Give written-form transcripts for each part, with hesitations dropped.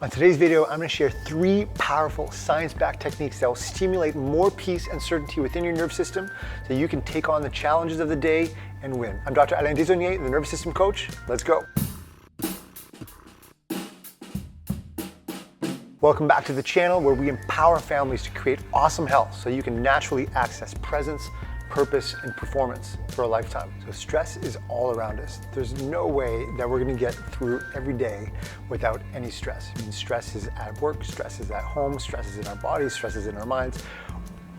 On today's video, I'm going to share 3 powerful science-backed techniques that will stimulate more peace and certainty within your nervous system so you can take on the challenges of the day and win. I'm Dr. Alain Desaulniers, the nervous system coach. Let's go. Welcome back to the channel where we empower families to create awesome health so you can naturally access presence, purpose, and performance for a lifetime. So stress is all around us. There's no way that we're gonna get through every day without any stress. I mean, stress is at work, stress is at home, stress is in our bodies, stress is in our minds.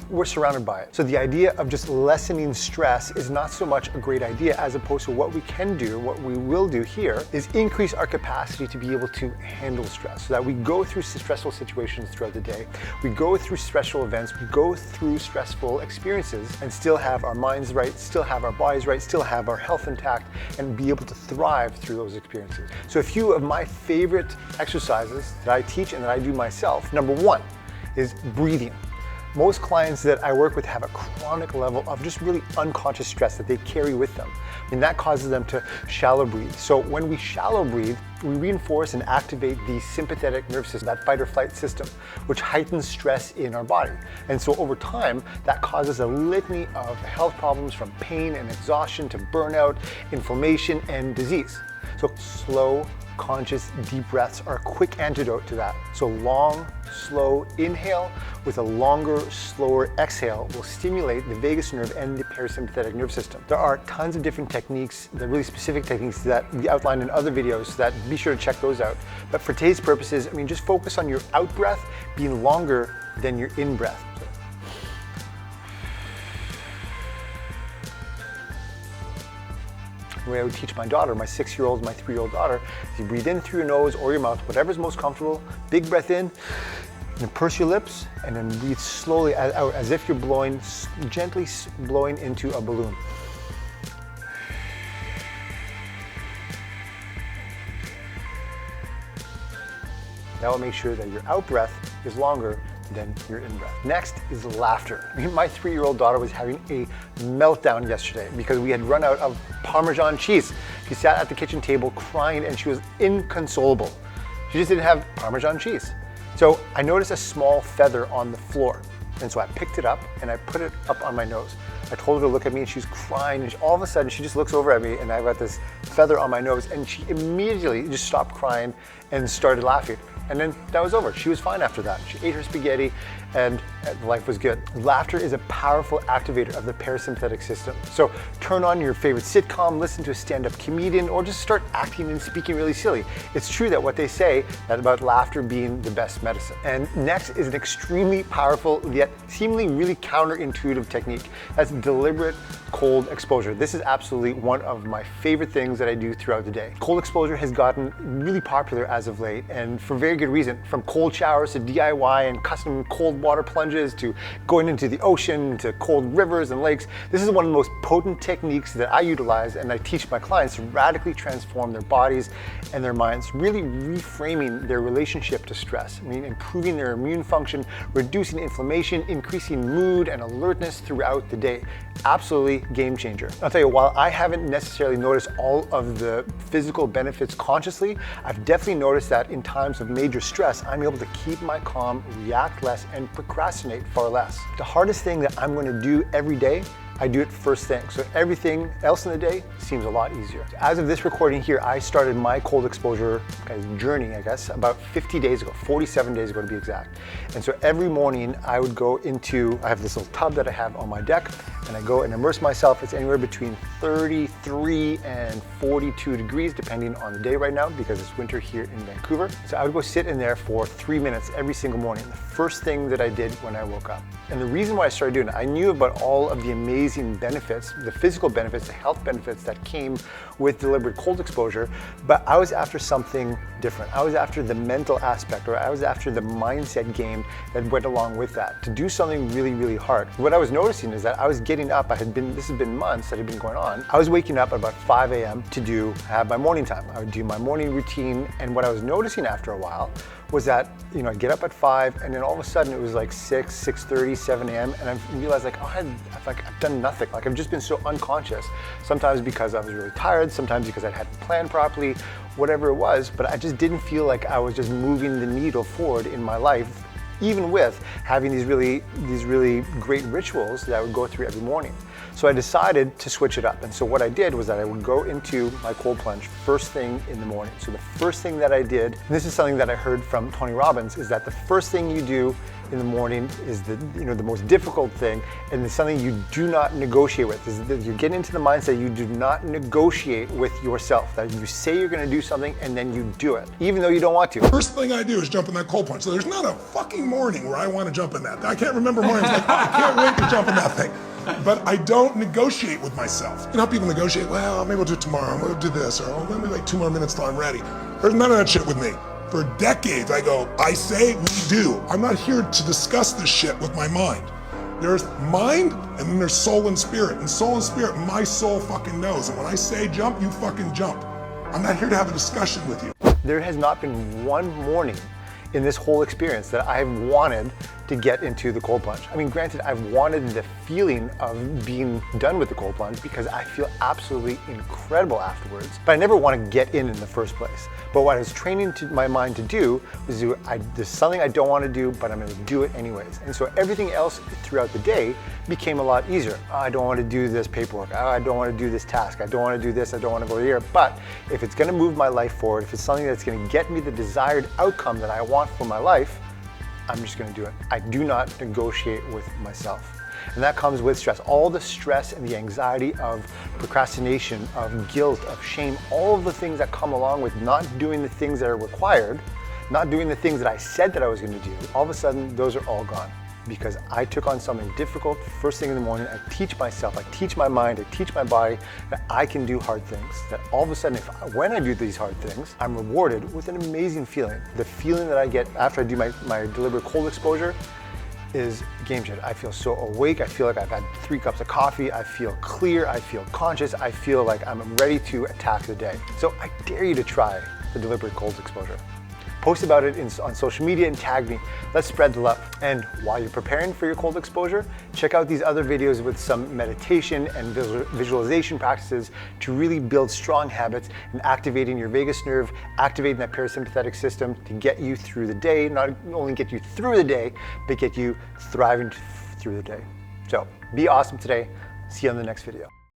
We're surrounded by it. So the idea of just lessening stress is not so much a great idea, as opposed to what we can do, what we will do here is increase our capacity to be able to handle stress so that we go through stressful situations throughout the day. We go through stressful events, we go through stressful experiences and still have our minds right, still have our bodies right, still have our health intact and be able to thrive through those experiences. So a few of my favorite exercises that I teach and that I do myself, number 1 is breathing. Most clients that I work with have a chronic level of just really unconscious stress that they carry with them. And that causes them to shallow breathe. So when we shallow breathe, we reinforce and activate the sympathetic nervous system, that fight or flight system, which heightens stress in our body. And so over time, that causes a litany of health problems from pain and exhaustion to burnout, inflammation, and disease. So slow, conscious, deep breaths are a quick antidote to that. So long, slow inhale with a longer, slower exhale will stimulate the vagus nerve and the parasympathetic nervous system. There are tons of different techniques, the really specific techniques that we outlined in other videos, so that be sure to check those out. But for today's purposes, I mean, just focus on your out breath being longer than your in breath. The way I would teach my daughter, my 6-year-old, my 3-year-old daughter, is you breathe in through your nose or your mouth, whatever's most comfortable, big breath in, and purse your lips, and then breathe slowly out as if you're blowing, gently blowing into a balloon. That will make sure that your out breath is longer than your in-breath. Next is laughter. My 3-year-old daughter was having a meltdown yesterday because we had run out of Parmesan cheese. She sat at the kitchen table crying and she was inconsolable. She just didn't have Parmesan cheese. So I noticed a small feather on the floor. And so I picked it up and I put it up on my nose. I told her to look at me and she's crying, and all of a sudden she just looks over at me and I've got this feather on my nose, and she immediately just stopped crying and started laughing. And then that was over. She was fine after that. She ate her spaghetti and life was good. Laughter is a powerful activator of the parasympathetic system. So turn on your favorite sitcom, listen to a stand-up comedian, or just start acting and speaking really silly. It's true that what they say that about laughter being the best medicine. And next is an extremely powerful yet seemingly really counterintuitive technique. That's deliberate cold exposure. This is absolutely one of my favorite things that I do throughout the day. Cold exposure has gotten really popular as of late, and for very good reason. From cold showers to DIY and custom cold water plunges to going into the ocean to cold rivers and lakes. This is one of the most potent techniques that I utilize and I teach my clients to radically transform their bodies and their minds, really reframing their relationship to stress. I mean, improving their immune function, reducing inflammation, increasing mood and alertness throughout the day. Absolutely game changer. I'll tell you, while I haven't necessarily noticed all of the physical benefits consciously, I've definitely noticed that in times of major stress, I'm able to keep my calm, react less, and procrastinate far less. The hardest thing that I'm going to do every day, I do it first thing. So everything else in the day seems a lot easier. As of this recording here, I started my cold exposure journey, I guess, about 50 days ago, 47 days ago to be exact. And so every morning I would go into, I have this little tub that I have on my deck, and I go and immerse myself. It's anywhere between 33 and 42 degrees, depending on the day right now, because it's winter here in Vancouver. So I would go sit in there for 3 minutes every single morning, the first thing that I did when I woke up. And the reason why I started doing it, I knew about all of the amazing benefits, the physical benefits, the health benefits that came with deliberate cold exposure, but I was after something different. I was after the mental aspect, or I was after the mindset game that went along with that, to do something really, really hard. What I was noticing is that I was getting up, this has been months that had been going on. I was waking up at about 5 a.m. to have my morning time. I would do my morning routine, and what I was noticing after a while was that, I'd get up at 5 and then all of a sudden it was like 6, 6:30, 7 a.m. and I realized like, I've done nothing. Like I've just been so unconscious. Sometimes because I was really tired, sometimes because I hadn't planned properly, whatever it was, but I just didn't feel like I was just moving the needle forward in my life, even with having these really great rituals that I would go through every morning. So I decided to switch it up. And so what I did was that I would go into my cold plunge first thing in the morning. So the first thing that I did, and this is something that I heard from Tony Robbins, is that the first thing you do in the morning is the most difficult thing, and it's something you do not negotiate with. Is that you get into the mindset you do not negotiate with yourself. That you say you're going to do something and then you do it, even though you don't want to. First thing I do is jump in that cold plunge. So there's not a fucking morning where I want to jump in that. I can't remember mornings like, I can't wait to jump in that thing. But I don't negotiate with myself. You know how people negotiate, well, maybe we'll do it tomorrow, we'll do this, or let me wait 2 more minutes till I'm ready. There's none of that shit with me. For decades, I go, I say, we do. I'm not here to discuss this shit with my mind. There's mind, and then there's soul and spirit. And soul and spirit, my soul fucking knows. And when I say jump, you fucking jump. I'm not here to have a discussion with you. There has not been one morning in this whole experience that I've wanted to get into the cold plunge. I mean, granted, I've wanted the feeling of being done with the cold plunge because I feel absolutely incredible afterwards, but I never want to get in the first place. But what I was training my mind to do was there's something I don't want to do, but I'm going to do it anyways. And so everything else throughout the day became a lot easier. Oh, I don't want to do this paperwork. Oh, I don't want to do this task. I don't want to do this. I don't want to go here. But if it's going to move my life forward, if it's something that's going to get me the desired outcome that I want for my life, I'm just going to do it. I do not negotiate with myself. And that comes with stress. All the stress and the anxiety of procrastination, of guilt, of shame, all of the things that come along with not doing the things that are required, not doing the things that I said that I was going to do, all of a sudden those are all gone. Because I took on something difficult first thing in the morning. I teach myself, I teach my mind, I teach my body that I can do hard things. That all of a sudden, when I do these hard things, I'm rewarded with an amazing feeling. The feeling that I get after I do my deliberate cold exposure is game changer. I feel so awake. I feel like I've had 3 cups of coffee. I feel clear. I feel conscious. I feel like I'm ready to attack the day. So I dare you to try the deliberate cold exposure. Post about it on social media and tag me. Let's spread the love. And while you're preparing for your cold exposure, check out these other videos with some meditation and visualization practices to really build strong habits and activating your vagus nerve, activating that parasympathetic system to get you through the day, not only get you through the day, but get you thriving through the day. So be awesome today. See you on the next video.